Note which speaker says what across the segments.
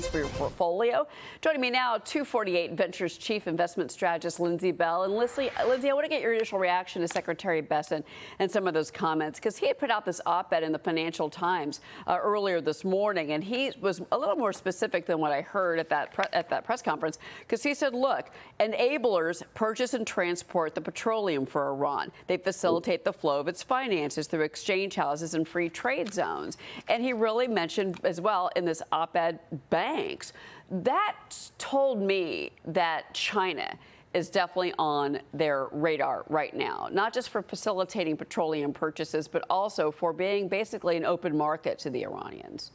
Speaker 1: returns for your portfolio. Joining me now, 248 Ventures Chief Investment Strategist Lindsey Bell. And Lindsey, I want to get your initial reaction to Secretary Bessent and some of those comments, because he had put out this op-ed in the Financial Times earlier this morning, and he was a little more specific than what I heard at that press conference, because he said, look, enablers purchase and transport the petroleum for Iran. They facilitate the flow of its finances through exchange houses and free trade zones. And he really mentioned as well in this op-ed banks. That told me that China is definitely on their radar right now, not just for facilitating petroleum purchases, but also for being basically an open market to the Iranians.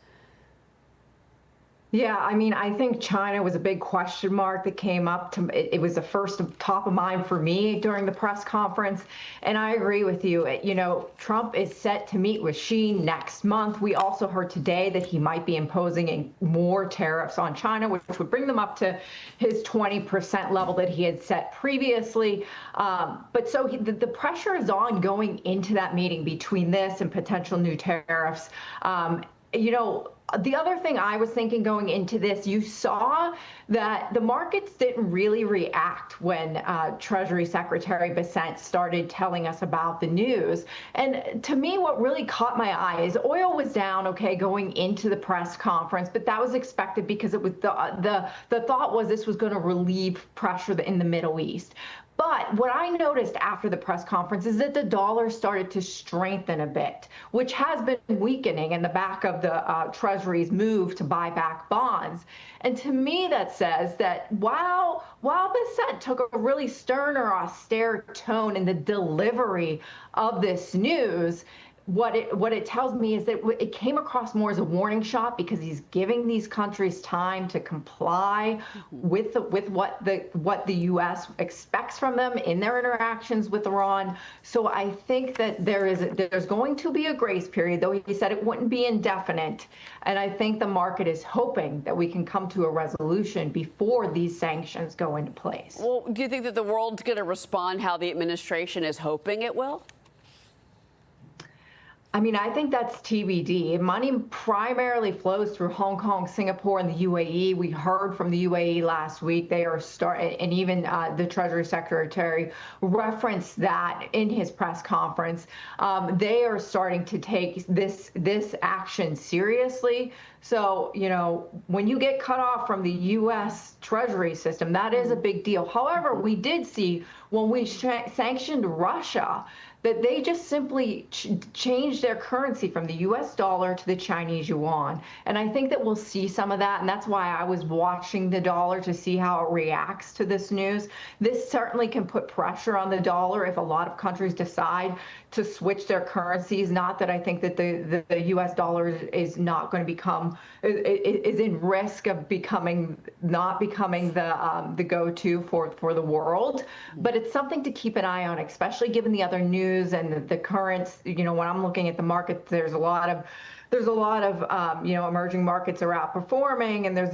Speaker 2: Yeah, I mean, I think China was a big question mark that came up. It was the first top of mind for me during the press conference. And I agree with you. You know, Trump is set to meet with Xi next month. We also heard today that he might be imposing more tariffs on China, which would bring them up to his 20% level that he had set previously. But so the pressure is on going into that meeting between this and potential new tariffs. You know, the other thing I was thinking going into this, you saw that the markets didn't really react when Treasury Secretary Bessent started telling us about the news. And to me, what really caught my eye is oil was down, okay, going into the press conference, but that was expected because it was the thought was this was going to relieve pressure in the Middle East. But what I noticed after the press conference is that the dollar started to strengthen a bit, which has been weakening in the back of the Treasury's move to buy back bonds. And to me, that says that while Bessent took a really stern or austere tone in the delivery of this news, what it tells me is that it came across more as a warning shot, because he's giving these countries time to comply with what the U.S. expects from them in their interactions with Iran. So I think that there's going to be a grace period, though he said it wouldn't be indefinite. And I think the market is hoping that we can come to a resolution before these sanctions go into place.
Speaker 1: Well, do you think that the world's going to respond how the administration is hoping it will?
Speaker 2: I mean, I think that's TBD. Money primarily flows through Hong Kong, Singapore, and the UAE. We heard from the UAE last week. They are and even the Treasury Secretary referenced that in his press conference. They are starting to take this action seriously. So, you know, when you get cut off from the U.S. Treasury system, that is a big deal. However, we did see when we sanctioned Russia that they just simply changed their currency from the U.S. dollar to the Chinese yuan. And I think that we'll see some of that. And that's why I was watching the dollar to see how it reacts to this news. This certainly can put pressure on the dollar if a lot of countries decide to switch their currencies. Not that I think that the U.S. dollar is not going to is in risk of not becoming the go-to for the world. But it's something to keep an eye on, especially given the other news and the currents. You know, when I'm looking at the market, there's a lot of you know, emerging markets are outperforming, and there's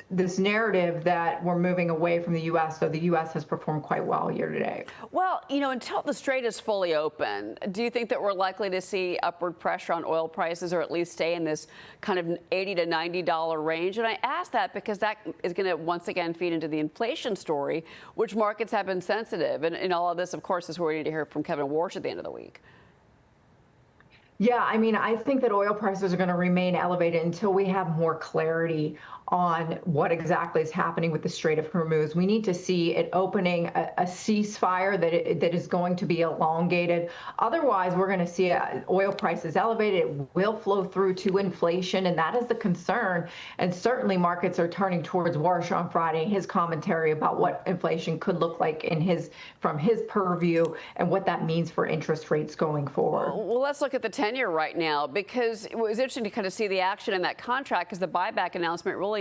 Speaker 2: this narrative that we're moving away from the U.S. So the U.S. has performed quite well year to date.
Speaker 1: Well, you know, until the strait is fully open, do you think that we're likely to see upward pressure on oil prices, or at least stay in this kind of $80 to $90 range? And I ask that because that is going to once again feed into the inflation story, which markets have been sensitive. And all of this, of course, is where we need to hear from Kevin Warsh at the end of the week.
Speaker 2: Yeah, I mean, I think that oil prices are going to remain elevated until we have more clarity on what exactly is happening with the Strait of Hormuz. We need to see it opening a ceasefire that is going to be elongated. Otherwise, we're going to see oil prices elevated. It will flow through to inflation, and that is the concern. And certainly markets are turning towards Warsh on Friday, his commentary about what inflation could look like from his purview and what that means for interest rates going forward.
Speaker 1: Well, let's look at the 10-year right now, because it was interesting to kind of see the action in that contract, because the buyback announcement really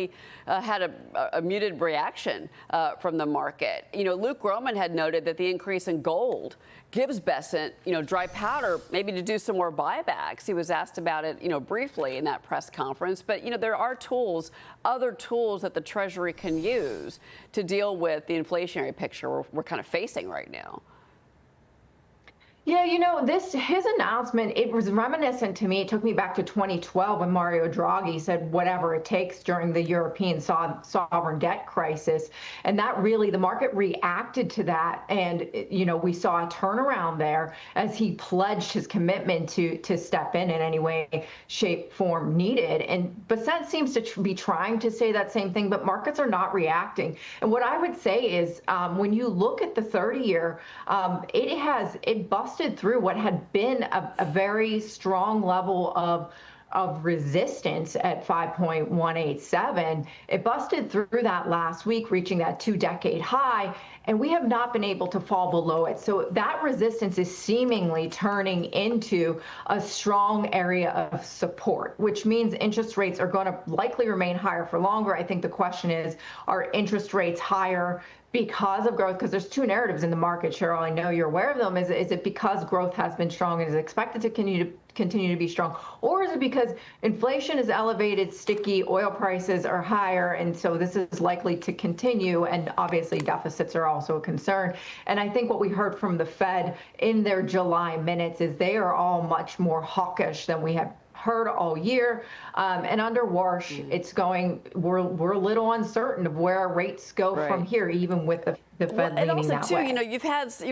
Speaker 1: had a muted reaction from the market. You know, Luke Groman had noted that the increase in gold gives Bessent, you know, dry powder maybe to do some more buybacks. He was asked about it, you know, briefly in that press conference. But, you know, there are other tools that the Treasury can use to deal with the inflationary picture we're kind of facing right now.
Speaker 2: Yeah, his announcement, it was reminiscent to me. It took me back to 2012 when Mario Draghi said whatever it takes during the European sovereign debt crisis. And that really, the market reacted to that. And, we saw a turnaround there as he pledged his commitment to step in any way, shape, form needed. And Bessent seems to be trying to say that same thing, but markets are not reacting. And what I would say is when you look at the 30-year, it busted through what had been a very strong level of resistance at 5.187. It busted through that last week, reaching that 2-decade high, and we have not been able to fall below it. So that resistance is seemingly turning into a strong area of support, which means interest rates are going to likely remain higher for longer. I think the question is, are interest rates higher because of growth? Because there's two narratives in the market, Cheryl. I know you're aware of them. Is it because growth has been strong and is expected to continue to be strong, or is it because inflation is elevated, sticky, oil prices are higher, and so this is likely to continue? And obviously, deficits are also a concern. And I think what we heard from the Fed in their July minutes is they are all much more hawkish than we have heard all year. And under Warsh, we're a little uncertain of where our rates go from here, even with the Fed leaning
Speaker 1: also,
Speaker 2: that way.
Speaker 1: you've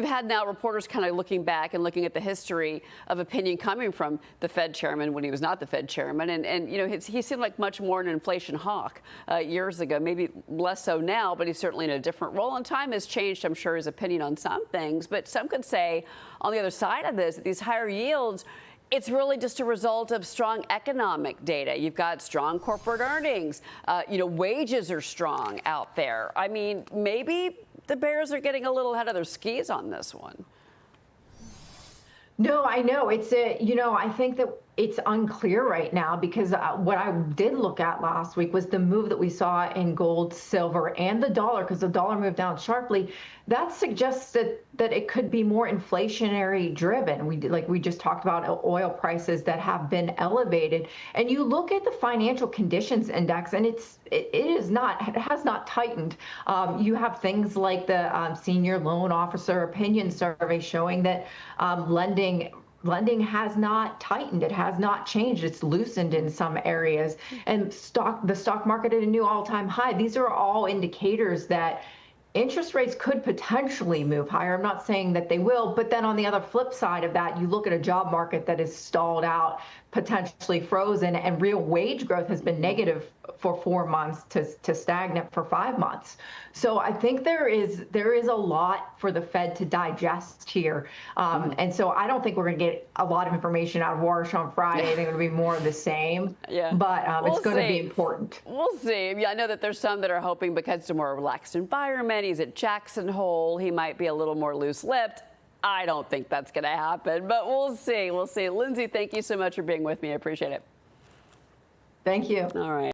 Speaker 1: had now reporters kind of looking back and looking at the history of opinion coming from the Fed chairman when he was not the Fed chairman. And he seemed like much more an inflation hawk years ago, maybe less so now, but he's certainly in a different role. And time has changed, I'm sure, his opinion on some things. But some could say on the other side of this, these higher yields, it's really just a result of strong economic data. You've got strong corporate earnings. Wages are strong out there. I mean, maybe the bears are getting a little ahead of their skis on this one.
Speaker 2: No, I know. I think that it's unclear right now because what I did look at last week was the move that we saw in gold, silver, and the dollar, because the dollar moved down sharply. That suggests that it could be more inflationary driven. We just talked about oil prices that have been elevated. And you look at the financial conditions index, and it has not tightened. You have things like the senior loan officer opinion survey showing that lending has not tightened. It has not changed. It's loosened in some areas. And the stock market at a new all-time high. These are all indicators that interest rates could potentially move higher. I'm not saying that they will, but then on the other flip side of that, you look at a job market that is stalled out, potentially frozen, and real wage growth has been negative for 4 months to stagnant for 5 months. So I think there is a lot for the Fed to digest here. And so I don't think we're going to get a lot of information out of Warsh on Friday. I think it'll be more of the same. Yeah. But it's going to be important.
Speaker 1: We'll see. Yeah, I know that there's some that are hoping because it's a more relaxed environment. He's at Jackson Hole. He might be a little more loose-lipped. I don't think that's going to happen, but we'll see. We'll see. Lindsey, thank you so much for being with me. I appreciate it.
Speaker 2: Thank you.
Speaker 1: All right.